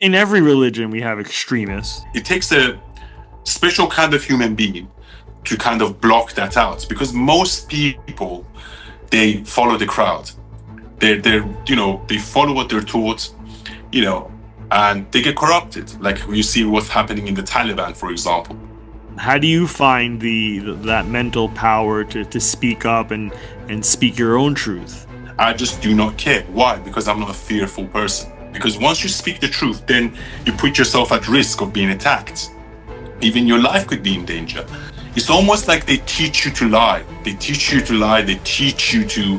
In every religion, we have extremists. It takes a special kind of human being to kind of block that out, because most people, they follow the crowd. They follow what they're taught, you know, and they get corrupted. Like you see what's happening in the Taliban, for example. How do you find that mental power to speak up and speak your own truth? I just do not care. Why? Because I'm not a fearful person. Because once you speak the truth, then you put yourself at risk of being attacked. Even your life could be in danger. It's almost like they teach you to lie. They teach you to lie. They teach you to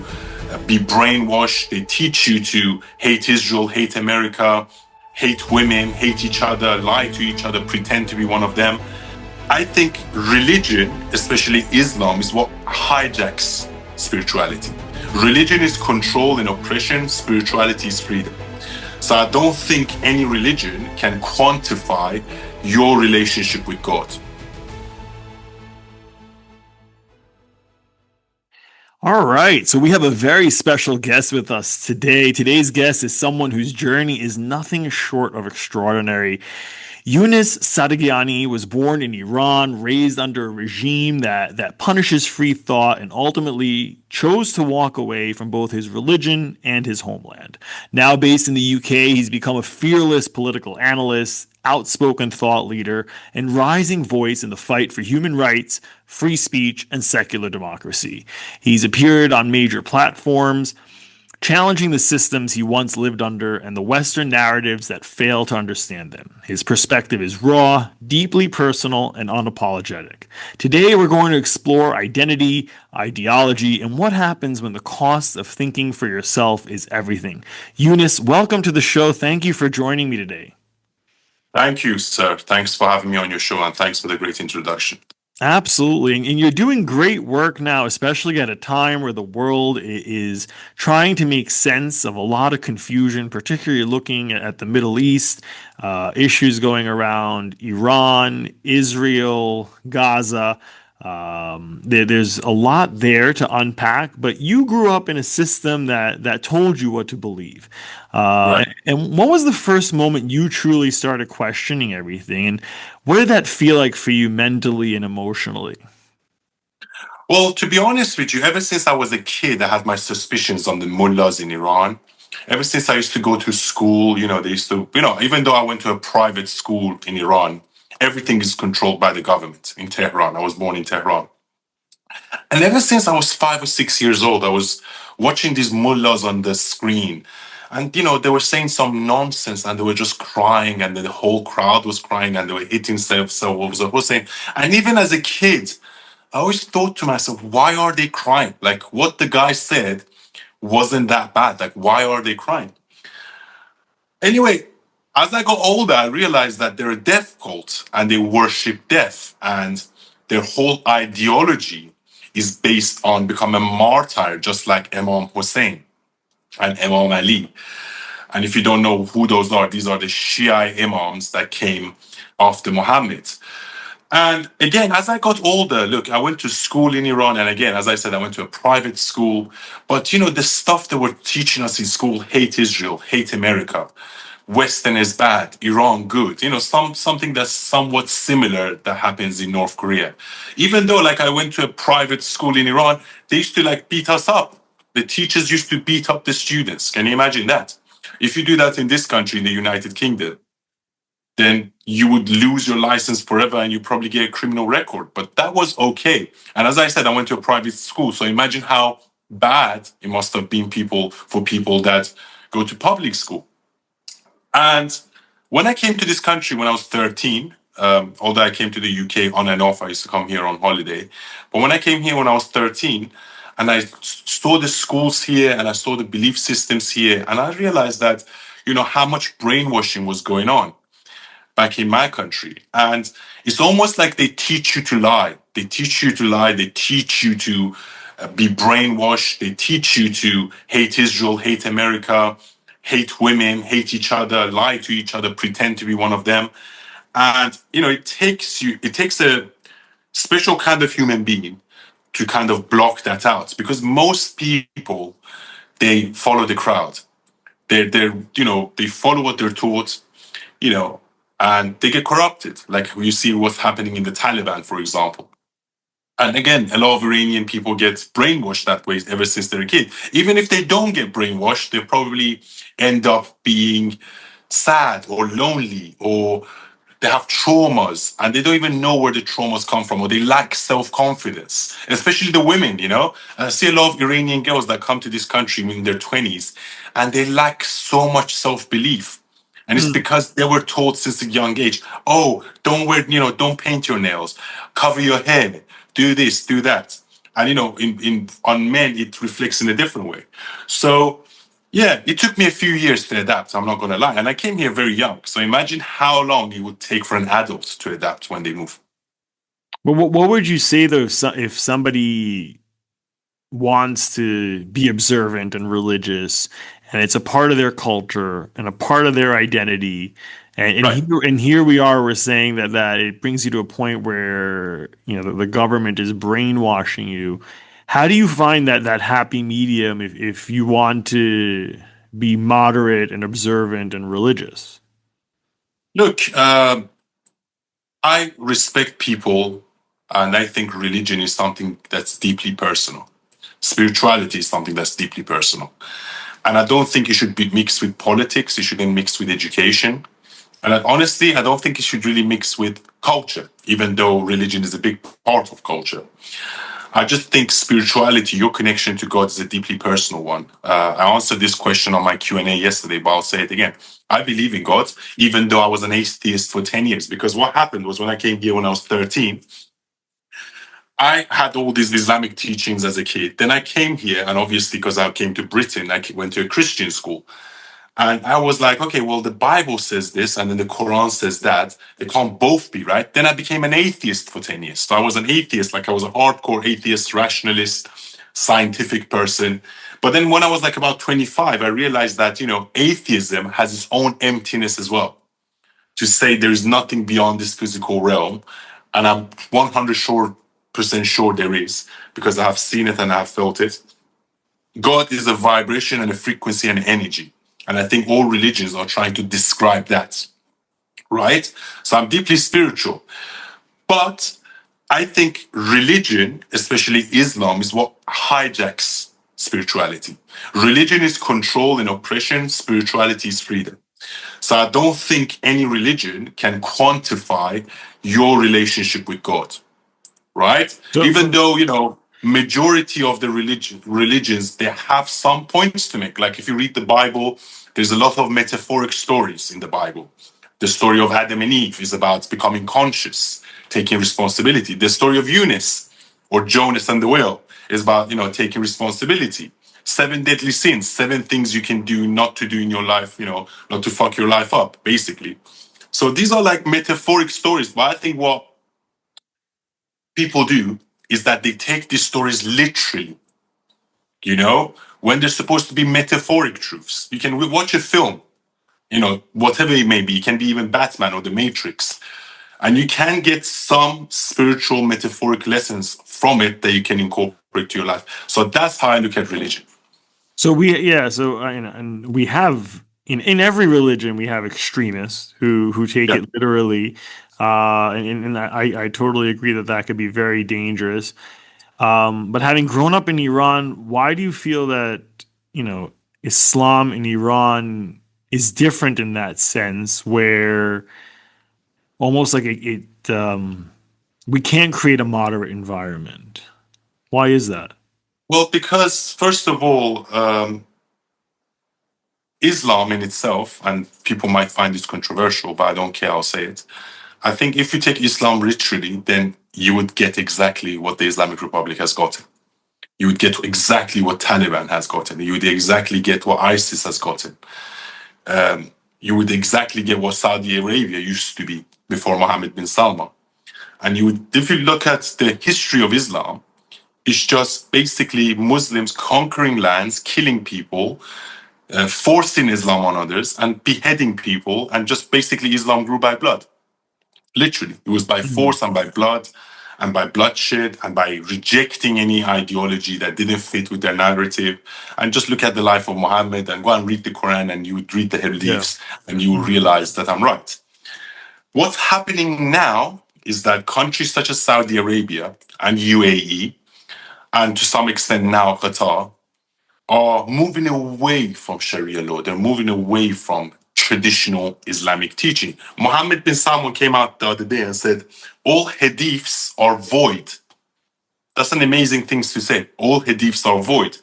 be brainwashed. They teach you to hate Israel, hate America, hate women, hate each other, lie to each other, pretend to be one of them. I think religion, especially Islam, is what hijacks spirituality. Religion is control and oppression. Spirituality is freedom. So I don't think any religion can quantify your relationship with God. All right, so we have a very special guest with us today. Today's guest is someone whose journey is nothing short of extraordinary. Younes Sadaghiani was born in Iran, raised under a regime that punishes free thought, and ultimately chose to walk away from both his religion and his homeland. Now based in the UK, he's become a fearless political analyst, outspoken thought leader, and rising voice in the fight for human rights, free speech, and secular democracy. He's appeared on major platforms, challenging the systems he once lived under and the Western narratives that fail to understand them. His perspective is raw, deeply personal, and unapologetic. Today, we're going to explore identity, ideology, and what happens when the cost of thinking for yourself is everything. Younes, welcome to the show. Thank you for joining me today. Thank you, sir. Thanks for having me on your show, and thanks for the great introduction. Absolutely. And you're doing great work now, especially at a time where the world is trying to make sense of a lot of confusion, particularly looking at the Middle East, issues going around Iran, Israel, Gaza. There's a lot there to unpack, but you grew up in a system that told you what to believe. Right. And what was the first moment you truly started questioning everything? And what did that feel like for you mentally and emotionally? Well, to be honest with you, ever since I was a kid, I had my suspicions on the mullahs in Iran. Ever since I used to go to school, they used to, even though I went to a private school in Iran, everything is controlled by the government in Tehran. I was born in Tehran. And ever since I was 5 or 6 years old, I was watching these mullahs on the screen. And, they were saying some nonsense and they were just crying and the whole crowd was crying and they were hitting themselves up. And even as a kid, I always thought to myself, why are they crying? Like what the guy said wasn't that bad. Like, why are they crying? Anyway, as I got older, I realized that they're a death cult and they worship death. And their whole ideology is based on becoming a martyr, just like Imam Hussein and Imam Ali. And if you don't know who those are, these are the Shia imams that came after Muhammad. And again, as I got older, look, I went to school in Iran. And again, as I said, I went to a private school. But, the stuff they were teaching us in school, hate Israel, hate America, Western is bad, Iran good, something that's somewhat similar that happens in North Korea. Even though, like, I went to a private school in Iran, they used to, like, beat us up. The teachers used to beat up the students. Can you imagine that? If you do that in this country, in the United Kingdom, then you would lose your license forever and you probably get a criminal record. But that was okay. And as I said, I went to a private school. So imagine how bad it must have been for people that go to public school. And when I came to this country when I was 13, although I came to the UK on and off, I used to come here on holiday. But when I came here when I was 13, and I saw the schools here and I saw the belief systems here, and I realized that, how much brainwashing was going on back in my country. And it's almost like they teach you to lie. They teach you to lie. They teach you to be brainwashed. They teach you to hate Israel, hate America, hate women, hate each other, lie to each other, pretend to be one of them. And, it takes a special kind of human being to kind of block that out, because most people, they follow the crowd. They follow what they're taught. and they get corrupted. Like you see what's happening in the Taliban, for example. And again, a lot of Iranian people get brainwashed that way ever since they're a kid. Even if they don't get brainwashed, they probably end up being sad or lonely, or they have traumas and they don't even know where the traumas come from, or they lack self-confidence, especially the women. I see a lot of Iranian girls that come to this country in their 20s and they lack so much self-belief. And it's because they were taught since a young age, oh, don't wear, don't paint your nails, cover your head, do this, do that. And in on men, it reflects in a different way. So yeah, it took me a few years to adapt, I'm not gonna lie. And I came here very young. So imagine how long it would take for an adult to adapt when they move. But what would you say though if somebody wants to be observant and religious, and it's a part of their culture and a part of their identity, Right. here we are, we're saying that it brings you to a point where the government is brainwashing you. How do you find that happy medium if you want to be moderate and observant and religious? Look, I respect people, and I think religion is something that's deeply personal. Spirituality is something that's deeply personal. And I don't think it should be mixed with politics. It shouldn't mix with education. And honestly, I don't think it should really mix with culture, even though religion is a big part of culture. I just think spirituality, your connection to God, is a deeply personal one. I answered this question on my Q&A yesterday, but I'll say it again. I believe in God, even though I was an atheist for 10 years, because what happened was when I came here when I was 13, I had all these Islamic teachings as a kid. Then I came here, and obviously, because I came to Britain, I went to a Christian school. And I was like, okay, well, the Bible says this, and then the Quran says that. They can't both be right. Then I became an atheist for 10 years. So I was an atheist, like I was a hardcore atheist, rationalist, scientific person. But then when I was like about 25, I realized that, atheism has its own emptiness as well. To say there's nothing beyond this physical realm. And I'm 100% sure there is, because I have seen it and I have felt it. God is a vibration and a frequency and energy. And I think all religions are trying to describe that, right? So I'm deeply spiritual. But I think religion, especially Islam, is what hijacks spirituality. Religion is control and oppression, spirituality is freedom. So I don't think any religion can quantify your relationship with God, right? So, Even so though, majority of the religions, they have some points to make. Like if you read the Bible, there's a lot of metaphoric stories in the Bible. The story of Adam and Eve is about becoming conscious, taking responsibility. The story of Younes or Jonas and the whale is about, taking responsibility. Seven deadly sins, seven things you can do not to do in your life, not to fuck your life up, basically. So these are like metaphoric stories, but I think what people do is that they take these stories literally, when they're supposed to be metaphoric truths. You can watch a film, whatever it may be. It can be even Batman or The Matrix. And you can get some spiritual metaphoric lessons from it that you can incorporate to your life. So that's how I look at religion. So and we have in every religion we have extremists who take Yeah. it literally, and I totally agree that could be very dangerous. But having grown up in Iran, why do you feel that Islam in Iran is different in that sense, where almost like we can't create a moderate environment? Why is that? Well, because first of all, Islam in itself, and people might find this controversial, but I don't care, I'll say it. I think if you take Islam literally, then you would get exactly what the Islamic Republic has gotten. You would get exactly what Taliban has gotten. You would exactly get what ISIS has gotten. You would exactly get what Saudi Arabia used to be before Mohammed bin Salman. And if you look at the history of Islam, it's just basically Muslims conquering lands, killing people, forcing Islam on others, and beheading people. And just basically Islam grew by blood. Literally, it was by force and by blood. and by bloodshed and by rejecting any ideology that didn't fit with their narrative. And just look at the life of Muhammad and go and read the Quran, and you would read the Yeah. hadiths and you will realize that I'm right. What's happening now is that countries such as Saudi Arabia and UAE, and to some extent now Qatar, are moving away from Sharia law. They're moving away from traditional Islamic teaching. Mohammed bin Salman came out the other day and said, all hadiths are void. That's an amazing thing to say. All hadiths are void.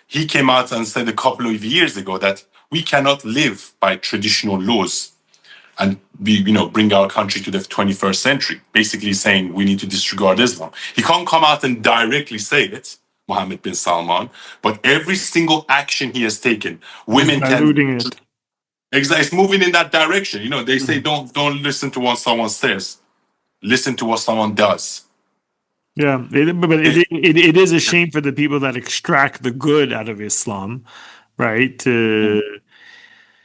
He came out and said a couple of years ago that we cannot live by traditional laws and bring our country to the 21st century, basically saying we need to disregard Islam. He can't come out and directly say it, Mohammed bin Salman, but every single action he has taken, women Diluting can. it. Exactly, it's moving in that direction. They say don't listen to what someone says, listen to what someone does. Yeah, it is a shame for the people that extract the good out of Islam, right?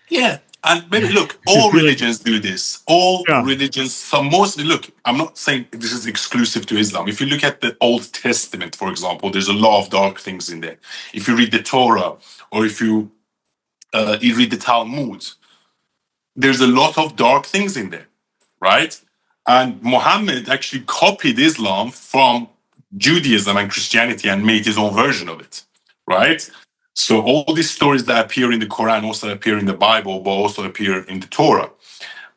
Yeah. And maybe look, To all feel like, religions do this. All yeah, religions, some mostly look, I'm not saying this is exclusive to Islam. If you look at the Old Testament, for example, there's a lot of dark things in there. If you read the Torah or if you read the Talmud, there's a lot of dark things in there, right? And Muhammad actually copied Islam from Judaism and Christianity and made his own version of it, right? So all these stories that appear in the Quran also appear in the Bible, but also appear in the Torah.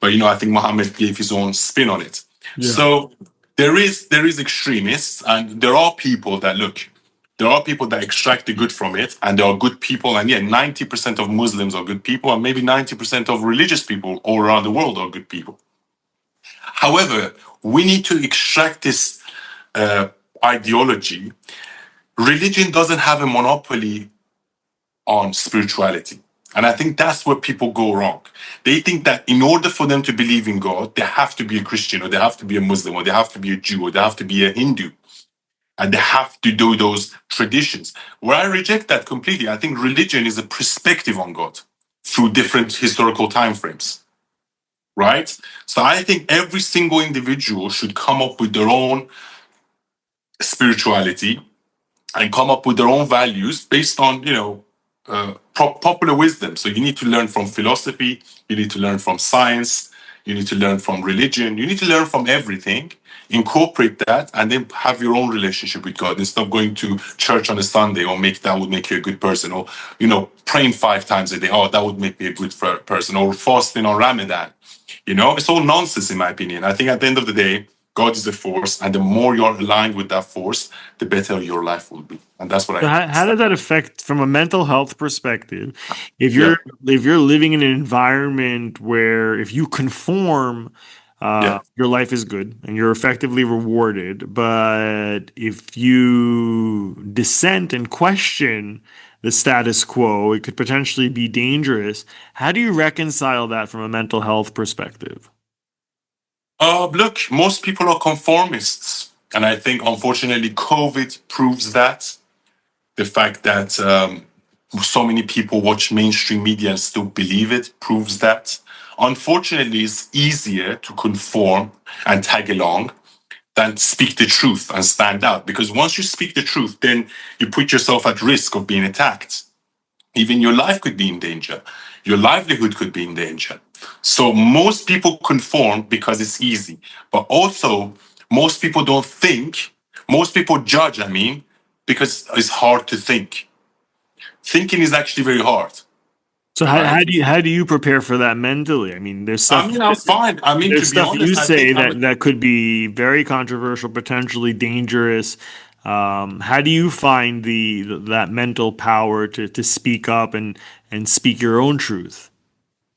But I think Muhammad gave his own spin on it. yeah. So there is extremists, and there are people that look. There are people that extract the good from it, and there are good people. And yeah, 90% of Muslims are good people, and maybe 90% of religious people all around the world are good people. However, we need to extract this ideology. Religion doesn't have a monopoly on spirituality. And I think that's where people go wrong. They think that in order for them to believe in God, they have to be a Christian, or they have to be a Muslim, or they have to be a Jew, or they have to be a Hindu. And they have to do those traditions. Where I reject that completely. I think religion is a perspective on God through different historical timeframes. Right? So I think every single individual should come up with their own spirituality and come up with their own values based on, popular wisdom. So you need to learn from philosophy, you need to learn from science, you need to learn from religion, you need to learn from everything, incorporate that, and then have your own relationship with God instead of going to church on a Sunday or that would make you a good person, or, praying 5 times a day. Oh, that would make me a good person, or fasting on Ramadan. It's all nonsense in my opinion. I think at the end of the day, God is a force, and the more you're aligned with that force, the better your life will be. And that's what I think. How does that affect from a mental health perspective? If Yeah. you're living in an environment where if you conform, Yeah. your life is good and you're effectively rewarded, but if you dissent and question the status quo, it could potentially be dangerous. How do you reconcile that from a mental health perspective? Look, most people are conformists. And I think, unfortunately, COVID proves that. The fact that so many people watch mainstream media and still believe it proves that. Unfortunately, it's easier to conform and tag along than speak the truth and stand out. Because once you speak the truth, then you put yourself at risk of being attacked. Even your life could be in danger. Your livelihood could be in danger. So most people conform because it's easy. But also, most people don't think. Most people judge, because it's hard to think. Thinking is actually very hard. So how do you prepare for that mentally? I mean, there's stuff I'm fine. there's To be stuff you honest, I say think that could be very controversial, potentially dangerous. How do you find that mental power to speak up and speak your own truth?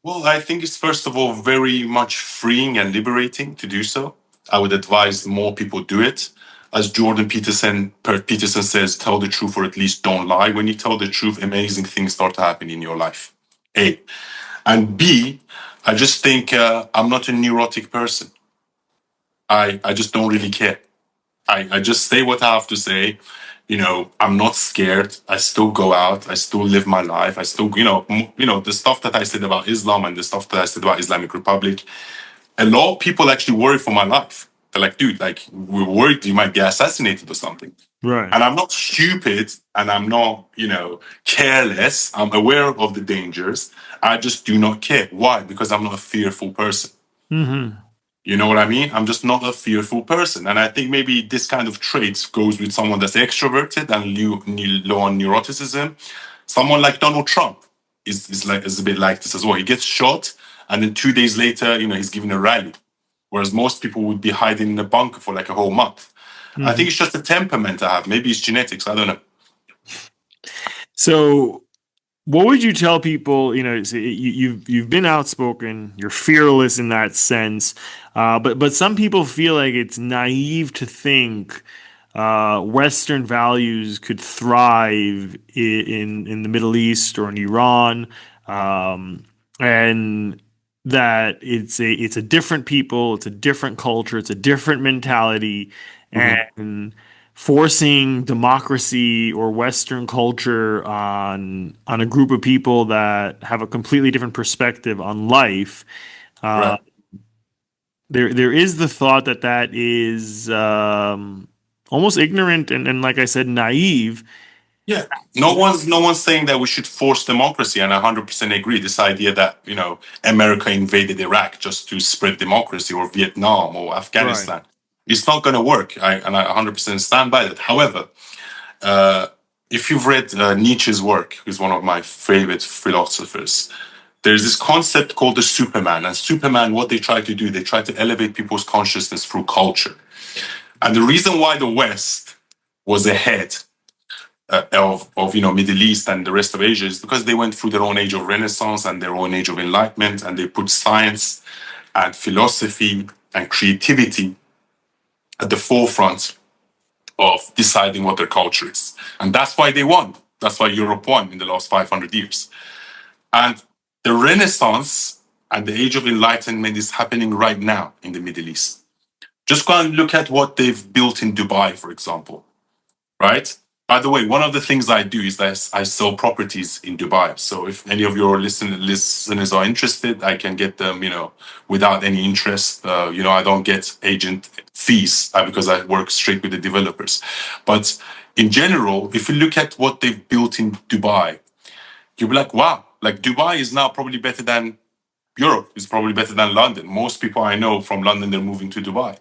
well, I think it's first of all very much freeing and liberating to do so. I would advise more people do it. As Peterson says, tell the truth or at least don't lie. When you tell the truth, amazing things start to happen in your life. A. And B, I just think I'm not a neurotic person. I just don't really care. I just say what I have to say. I'm not scared. I still go out. I still live my life. I still, the stuff that I said about Islam and the stuff that I said about Islamic Republic. A lot of people actually worry for my life. They're like, dude, like we're worried you might get assassinated or something. Right. And I'm not stupid and I'm not, careless. I'm aware of the dangers. I just do not care. Why? Because I'm not a fearful person. Hmm. You know what I mean? I'm just not a fearful person. And I think maybe this kind of traits goes with someone that's extroverted and low on neuroticism. Someone like Donald Trump is a bit like this as well. He gets shot and then 2 days later, he's giving a rally. Whereas most people would be hiding in a bunker for like a whole month. I Hmm. think it's just a temperament I have. Maybe it's genetics. I don't know. So, what would you tell people? You've been outspoken, you're fearless in that sense, but some people feel like it's naive to think Western values could thrive in the Middle East or in Iran, and that it's a different people, it's a different culture, it's a different mentality, Mhm. and forcing democracy or Western culture on a group of people that have a completely different perspective on life. Uh, Right. there is the thought that that is almost ignorant and like I said, naive. Yeah. No one's saying that we should force democracy, and I 100% agree. This idea that America invaded Iraq just to spread democracy, or Vietnam or Right. Afghanistan, it's not going to work. I 100% stand by that. However, if you've read Nietzsche's work, who's one of my favorite philosophers, there's this concept called the Superman. And Superman, what they try to do, they try to elevate people's consciousness through culture. And the reason why the West was ahead of Middle East and the rest of Asia is because they went through their own age of Renaissance and their own age of enlightenment, and they put science and philosophy and creativity at the forefront of deciding what their culture is. And that's why they won. That's why Europe won in the last 500 years. And the Renaissance and the Age of Enlightenment is happening right now in the Middle East. Just go and look at what they've built in Dubai, for example, right? By the way, one of the things I do is that I sell properties in Dubai. So if any of your listeners are interested, I can get them, without any interest. I don't get agent fees because I work straight with the developers. But in general, if you look at what they've built in Dubai, you'll be like, wow, like Dubai is now probably better than Europe, is probably better than London. Most people I know from London, they're moving to Dubai,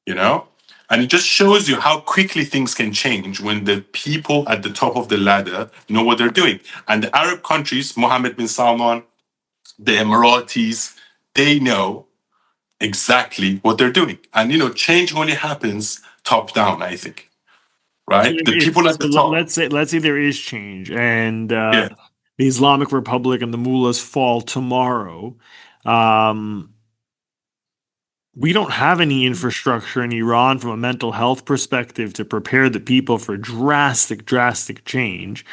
you know? And it just shows you how quickly things can change when the people at the top of the ladder know what they're doing. And the Arab countries, Mohammed bin Salman, the Emiratis, they know exactly what they're doing. And, change only happens top down, I think, So right? The if people at so, the top. let's say there is change and Yeah. the Islamic Republic and the mullahs fall tomorrow. Um, we don't have any infrastructure in Iran from a mental health perspective to prepare the people for drastic change.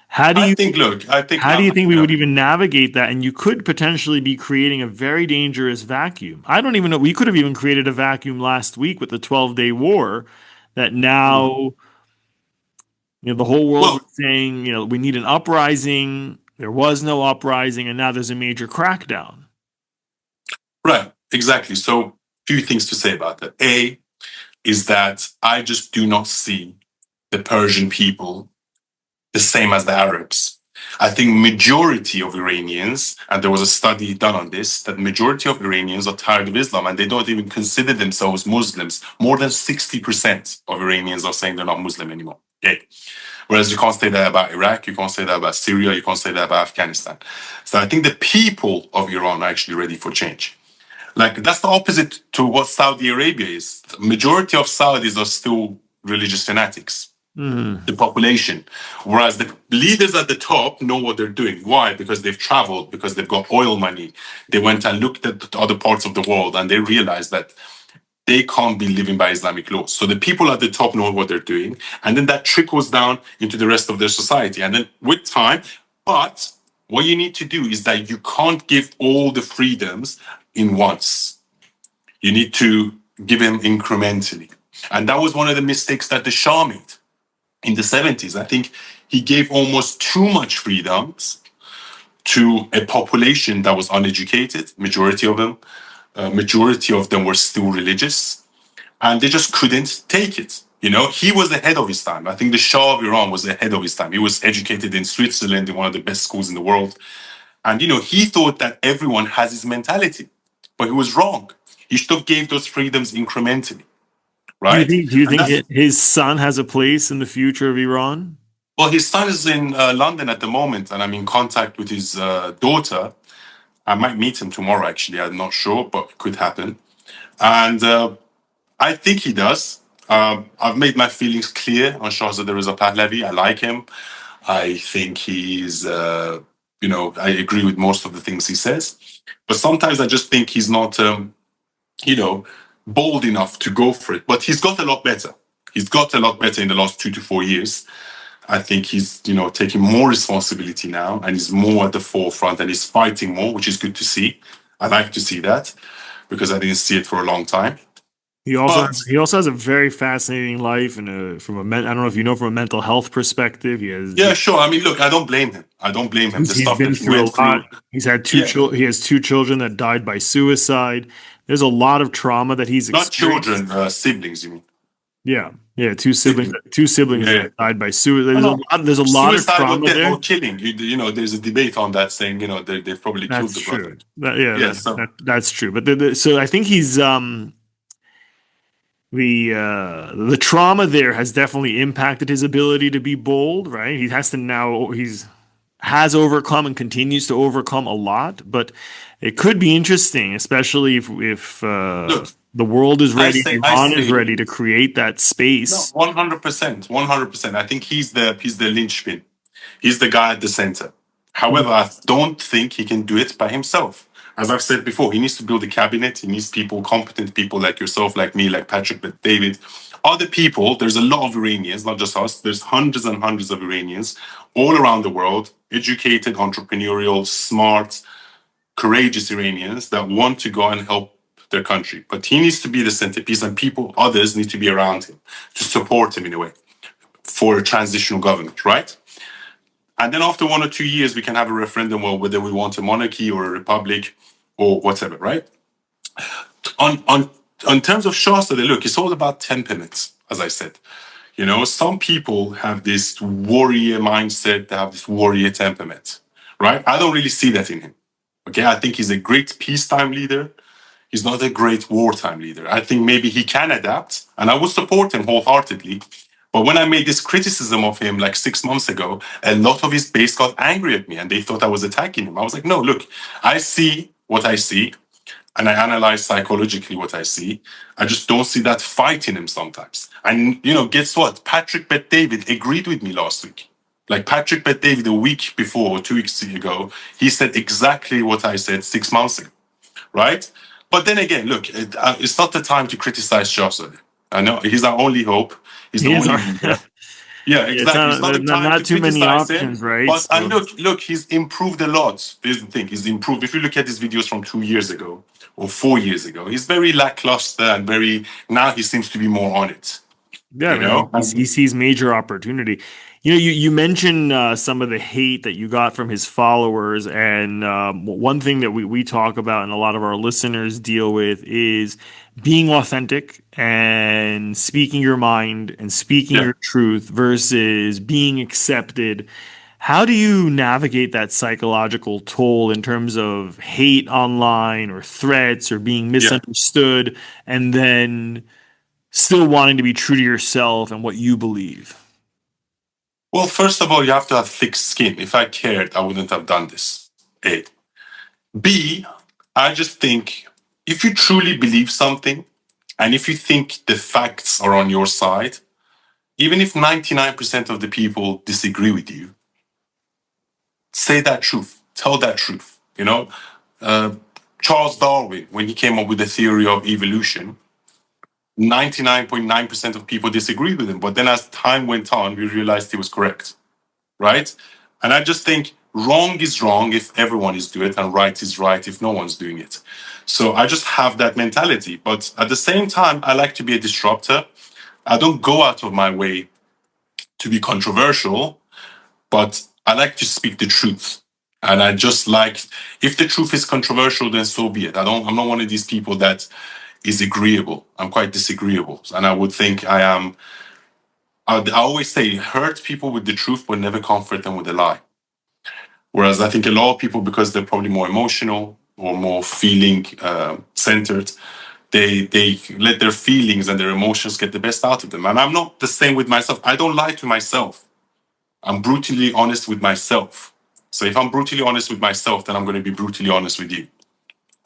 How do I you think, look, I think, how do you think we would even navigate that? And you could potentially be creating a very dangerous vacuum. I don't even know. We could have even created a vacuum last week with the 12-day war that now, the whole world was well, saying, we need an uprising. There was no uprising, and now there's a major crackdown. right, exactly. So, few things to say about that. A is that I just do not see the Persian people the same as the Arabs. I think majority of Iranians, and there was a study done on this, that majority of Iranians are tired of Islam and they don't even consider themselves Muslims. More than 60% of Iranians are saying they're not Muslim anymore. Okay. Whereas you can't say that about Iraq, you can't say that about Syria, you can't say that about Afghanistan. So I think the people of Iran are actually ready for change. Like that's the opposite to what Saudi Arabia is. The majority of Saudis are still religious fanatics, Hmm. the population. Whereas the leaders at the top know what they're doing. Why? Because they've traveled, because they've got oil money. They went and looked at other parts of the world and they realized that they can't be living by Islamic laws. So the people at the top know what they're doing. And then that trickles down into the rest of their society. And then with time, but what you need to do is that you can't give all the freedoms in once. You need to give them incrementally. And that was one of the mistakes that the Shah made in the 70s. I think he gave almost too much freedoms to a population that was uneducated, majority of them. Majority of them were still religious. and they just couldn't take it. He was ahead of his time. I think the Shah of Iran was ahead of his time. He was educated in Switzerland in one of the best schools in the world. And, he thought that everyone has his mentality, but he was wrong. He should have gave those freedoms incrementally, Do you right? think? Do you And think that's, his son has a place in the future of Iran? well, his son is in London at the moment, and I'm in contact with his daughter. I might meet him tomorrow, actually. I'm not sure, but it could happen. And I think he does. I've made my feelings clear on Shahzad Reza Pahlavi. I like him. I think he's, I agree with most of the things he says. But sometimes I just think he's not, bold enough to go for it. But he's got a lot better. He's got a lot better in the last 2 to 4 years. I think he's, taking more responsibility now, and he's more at the forefront, and he's fighting more, which is good to see. I like to see that because I didn't see it for a long time. He also But has, he also has a very fascinating life, and I don't know if you know, from a mental health perspective, yeah, sure. I mean, look, I don't blame him. I don't blame him. The he's stuff been that he through a went through. lot. He's had Yeah, he has 2 children that died by suicide. There's a lot of trauma that he's not experienced. children, siblings. You mean Yeah, yeah, two siblings, siblings? two siblings Yeah, yeah. that died by suicide. No, no. There's a lot of Suicide trauma or there. killing. There's a debate on that, saying they've probably killed That's the brother. true. Yeah, Yeah, so that's true. But so I think he's the trauma there has definitely impacted his ability to be bold, right? He has to now has overcome and continues to overcome a lot, but it could be interesting, especially if look, the world is I ready, say, I Iran is say, ready to create that no, space. 100%, 100%. I think he's the linchpin. He's the guy at the center. However, I don't think he can do it by himself. As I've said before, he needs to build a cabinet. He needs people, competent people like yourself, like me, like Patrick, like David. Other people, there's a lot of Iranians, not just us. There's hundreds and hundreds of Iranians all around the world, educated, entrepreneurial, smart, courageous Iranians that want to go and help their country. But he needs to be the centerpiece, and others need to be around him to support him in a way for a transitional government, right? And then after 1 or 2 years, we can have a referendum on whether we want a monarchy or a republic or whatever, right? On terms of Shahzadeh, look, it's all about temperaments, as I said. Some people have this warrior mindset, they have this warrior temperament, right? I don't really see that in him. Okay, I think he's a great peacetime leader. He's not a great wartime leader. I think maybe he can adapt, and I would support him wholeheartedly. But when I made this criticism of him like 6 months ago, a lot of his base got angry at me and they thought I was attacking him. I was like, no, look, I see what I see and I analyze psychologically what I see. I just don't see that fight in him sometimes. And, guess what? Patrick Bet David agreed with me last week. Like Patrick Bet David a week before, 2 weeks ago, he said exactly what I said 6 months ago, right? But then again, look, it's not the time to criticize Shahzad. I know he's our only hope. He's the He is only our, leader. Yeah, yeah, it's exactly. It's not the time not to too many criticize him. options, right? But and So look, he's improved a lot. There's the thing, he's improved. If you look at his videos from 2 years ago or 4 years ago, he's very lackluster and very now he seems to be more on it. yeah, You know? he sees major opportunity. You mentioned some of the hate that you got from his followers, and one thing that we talk about and a lot of our listeners deal with is being authentic and speaking your mind and speaking Yeah. your truth versus being accepted. How do you navigate that psychological toll in terms of hate online or threats or being Yeah. misunderstood, and then still wanting to be true to yourself and what you believe? Well, first of all, you have to have thick skin. If I cared, I wouldn't have done this. A. B, I just think if you truly believe something and if you think the facts are on your side, even if 99% of the people disagree with you, say that truth, tell that truth. Charles Darwin, when he came up with the theory of evolution, 99.9% of people disagreed with him. But then as time went on, we realized he was correct, right? And I just think wrong is wrong if everyone is doing it, and right is right if no one's doing it. So I just have that mentality. But at the same time, I like to be a disruptor. I don't go out of my way to be controversial, but I like to speak the truth. And I just like, if the truth is controversial, then so be it. I'm not one of these people that is agreeable. I'm quite disagreeable. And I would think I always say hurt people with the truth, but never comfort them with a lie. Whereas I think a lot of people, because they're probably more emotional or more feeling centered, they let their feelings and their emotions get the best out of them. And I'm not the same with myself. I don't lie to myself. I'm brutally honest with myself. So if I'm brutally honest with myself, then I'm going to be brutally honest with you,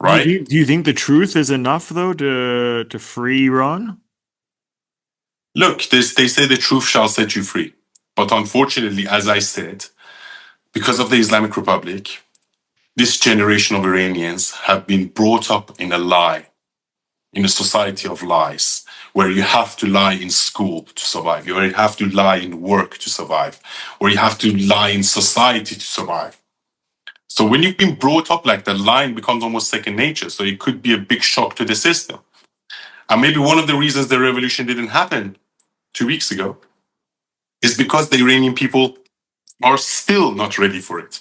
right? Do you think the truth is enough though to free Iran? Look, they say the truth shall set you free. But unfortunately, as I said, because of the Islamic Republic, this generation of Iranians have been brought up in a lie, in a society of lies, where you have to lie in school to survive, where you have to lie in work to survive, where you have to lie in society to survive. So when you've been brought up like that, lying becomes almost second nature. So it could be a big shock to the system. And maybe one of the reasons the revolution didn't happen 2 weeks ago is because the Iranian people are still not ready for it.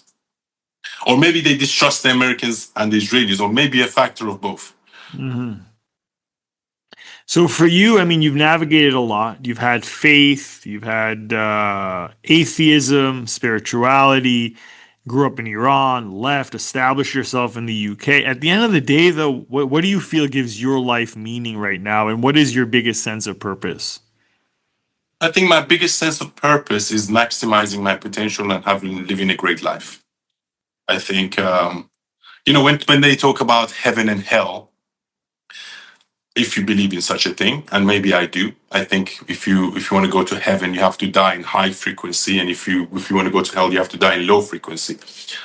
Or maybe they distrust the Americans and the Israelis, or maybe a factor of both. Mm-hmm. So for you, I mean, you've navigated a lot. You've had faith, you've had atheism, spirituality, grew up in Iran, left, established yourself in the UK. At the end of the day, though, what do you feel gives your life meaning right now? And what is your biggest sense of purpose? I think my biggest sense of purpose is maximizing my potential and living a great life. I think, when they talk about heaven and hell, if you believe in such a thing, and maybe I do, I think if you want to go to heaven, you have to die in high frequency, and if you want to go to hell, you have to die in low frequency.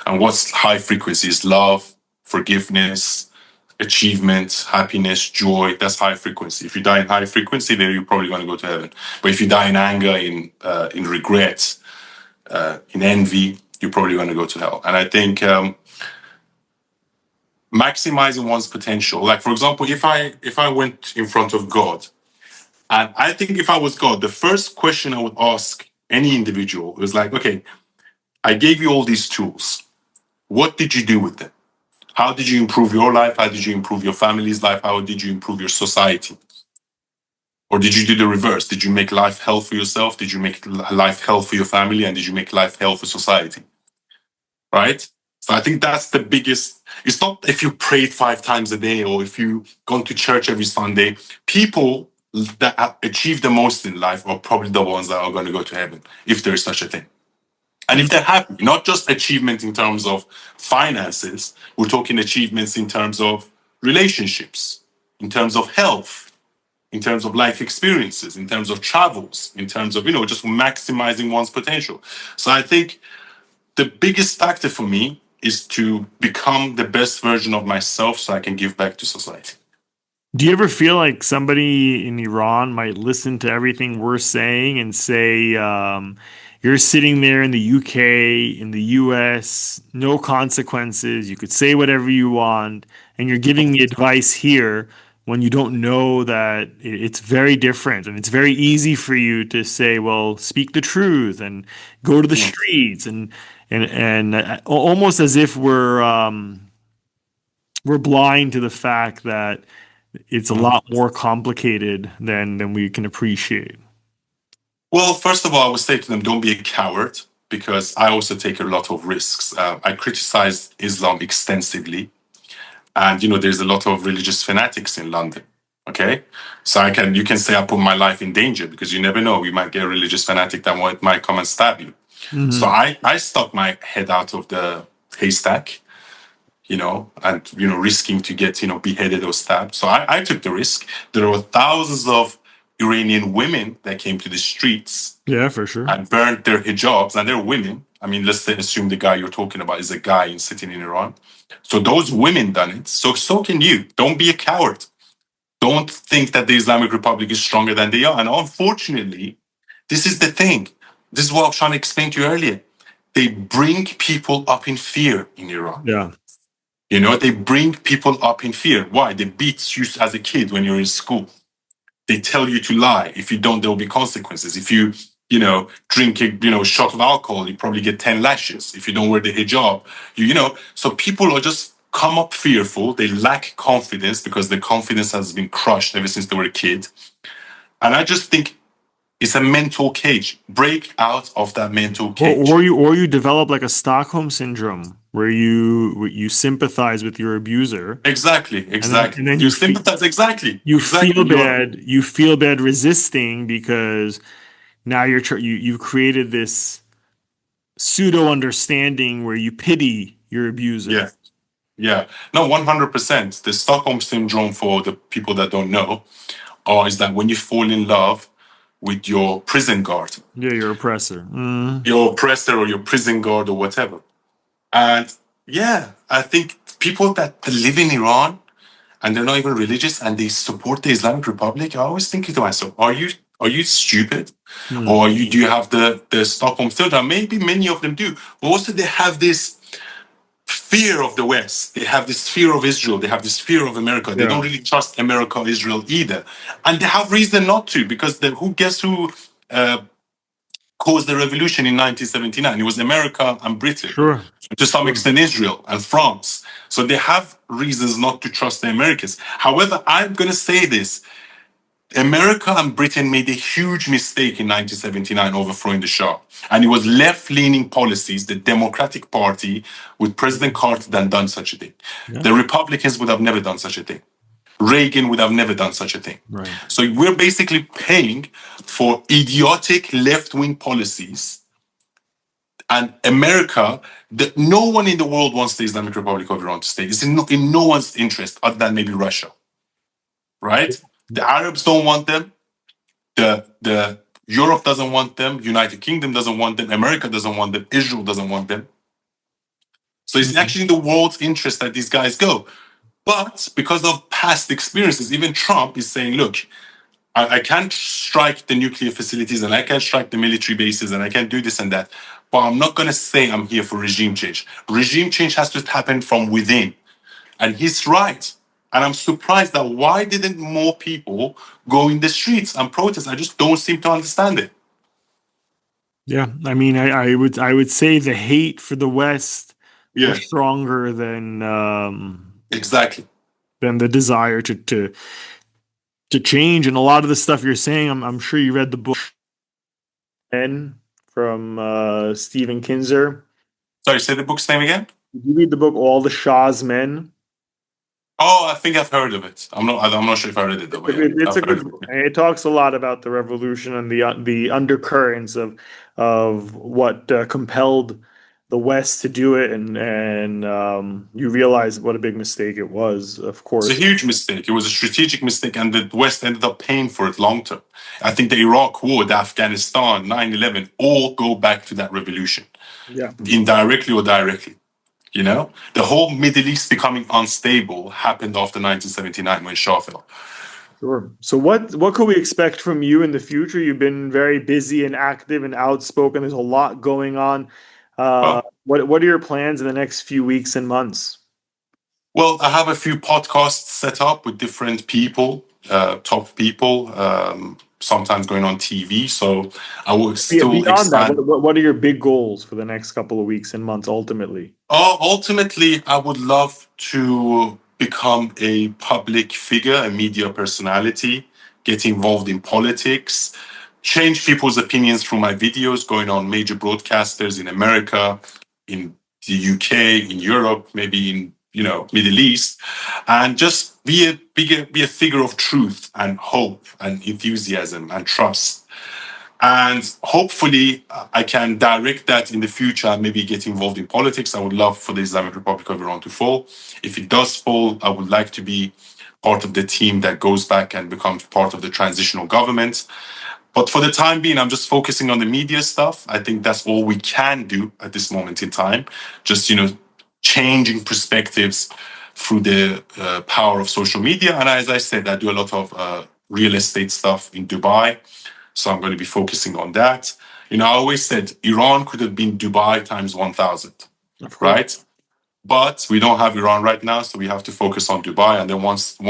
And what's high frequency is love, forgiveness, achievement, happiness, joy. That's high frequency. If you die in high frequency, then you're probably going to go to heaven. But if you die in anger, in regret, in envy, you're probably going to go to hell. And I think maximizing one's potential, like for example, if I went in front of God, and I think if I was God, the first question I would ask any individual was like, okay, I gave you all these tools. What did you do with them? How did you improve your life? How did you improve your family's life? How did you improve your society? Or did you do the reverse? Did you make life hell for yourself? Did you make life hell for your family? And did you make life hell for society? Right? So I think that's the biggest. It's not if you prayed 5 times a day or if you gone to church every Sunday. People that achieve the most in life are probably the ones that are going to go to heaven, if there is such a thing. And if they're happy, not just achievement in terms of finances, we're talking achievements in terms of relationships, in terms of health, in terms of life experiences, in terms of travels, in terms of, just maximizing one's potential. So I think the biggest factor for me is to become the best version of myself so I can give back to society. Do you ever feel like somebody in Iran might listen to everything we're saying and say, you're sitting there in the UK, in the US, no consequences, you could say whatever you want, and you're giving the advice here when you don't know that it's very different and it's very easy for you to say, well, speak the truth and go to the streets and almost as if we're blind to the fact that it's a lot more complicated than we can appreciate. Well, first of all, I would say to them, don't be a coward, because I also take a lot of risks. I criticize Islam extensively. And, there's a lot of religious fanatics in London. Okay. So you can say I put my life in danger because you never know. We might get a religious fanatic that might come and stab you. Mm-hmm. So I stuck my head out of the haystack, and, risking to get, beheaded or stabbed. So I took the risk. There were thousands of Iranian women that came to the streets. Yeah, for sure. And burned their hijabs, and they're women. I mean, let's assume the guy you're talking about is a guy sitting in Iran. So those women done it. So can you. Don't be a coward. Don't think that the Islamic Republic is stronger than they are. And unfortunately, this is the thing. This is what I was trying to explain to you earlier. They bring people up in fear in Iran. Yeah. They bring people up in fear. Why? They beat you as a kid when you're in school. They tell you to lie. If you don't, there will be consequences. If you, drink a, shot of alcohol, you probably get 10 lashes. If you don't wear the hijab, so people are just come up fearful. They lack confidence because their confidence has been crushed ever since they were a kid. And I just think it's a mental cage. Break out of that mental cage. Or you develop like a Stockholm syndrome where you sympathize with your abuser, Exactly, and exactly. then You sympathize. Exactly, exactly. you feel bad resisting because now you've created this pseudo understanding where you pity your abuser. Yeah, yeah. No, 100%. The Stockholm syndrome, for the people that don't know, is that when you fall in love with your prison guard, Yeah, your oppressor. your oppressor or your prison guard or whatever. And yeah, I think people that live in Iran and they're not even religious and they support the Islamic Republic, I always thinking to myself, are you stupid? Or do you have the Stockholm syndrome? Maybe many of them do. But also they have this fear of the West. They have this fear of Israel. They have this fear of America. They don't Yeah, really trust America or Israel either. And they have reason not to, because who caused the revolution in 1979? It was America and Britain. sure. To some Sure. extent, Israel and France. So they have reasons not to trust the Americans. However, I'm going to say this. America and Britain made a huge mistake in 1979 overthrowing the Shah. And it was left-leaning policies, the Democratic Party with President Carter, that done such a thing. Yeah, The Republicans would have never done such a thing. Reagan would have never done such a thing. right. So we're basically paying for idiotic left-wing policies. And America, no one in the world wants the Islamic Republic of Iran to stay. It's in no one's interest other than maybe Russia, right? The Arabs don't want them. The Europe doesn't want them. United Kingdom doesn't want them. America doesn't want them. Israel doesn't want them. So it's actually in the world's interest that these guys go. But because of past experiences, even Trump is saying, look, I can't strike the nuclear facilities and I can't strike the military bases and I can't do this and that. But I'm not going to say I'm here for regime change. Regime change has to happen from within. And he's right. And I'm surprised that why didn't more people go in the streets and protest? I just don't seem to understand it. Yeah, I mean, I would say the hate for the West Yeah, was stronger exactly. than the desire to change. And a lot of the stuff you're saying, I'm sure you read the book Men from Stephen Kinzer. Sorry, say the book's name again? Did you read the book All the Shah's Men? Oh, I think I've heard of it. I'm not sure if I read it though. But yeah, It's I've a heard good of book. it. And it talks a lot about the revolution and the undercurrents of what compelled the West to do it, and you realize what a big mistake it was. Of It's a course, huge mistake. It was a strategic mistake, and the West ended up paying for it long term. I think the Iraq War, the Afghanistan, 9/11, all go back to that revolution, yeah, indirectly or directly. You know, the whole Middle East becoming unstable happened after 1979 when Shah fell. sure. So what could we expect from you in the future? You've been very busy and active and outspoken. There's a lot going on. Well, What are your plans in the next few weeks and months? well, I have a few podcasts set up with different people, top people, sometimes going on TV. So I will still Beyond that, expand. what are your big goals for the next couple of weeks and months ultimately? Ultimately, I would love to become a public figure, a media personality, get involved in politics, change people's opinions through my videos, going on major broadcasters in America, in the UK, in Europe, maybe in Middle East, and just be a figure of truth and hope and enthusiasm and trust. And hopefully, I can direct that in the future and maybe get involved in politics. I would love for the Islamic Republic of Iran to fall. If it does fall, I would like to be part of the team that goes back and becomes part of the transitional government. But for the time being, I'm just focusing on the media stuff. I think that's all we can do at this moment in time. Just, changing perspectives through the power of social media. And as I said, I do a lot of real estate stuff in Dubai. So I'm going to be focusing on that. I always said Iran could have been Dubai times 1,000, Of course. right? But we don't have Iran right now, so we have to focus on Dubai. And then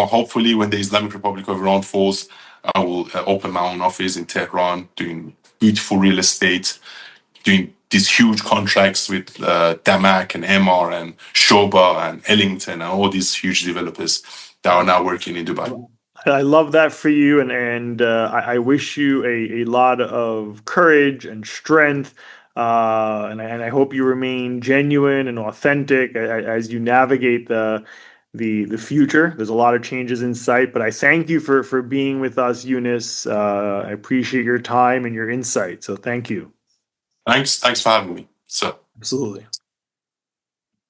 hopefully, when the Islamic Republic of Iran falls, I will open my own office in Tehran, doing beautiful real estate, doing these huge contracts with Damak and Emar and Shoba and Ellington and all these huge developers that are now working in Dubai. I love that for you, and I wish you a lot of courage and strength, and I hope you remain genuine and authentic as you navigate the future. There's a lot of changes in sight, but I thank you for being with us, Younes. I appreciate your time and your insight. So thank you. Thanks for having me. So. Absolutely.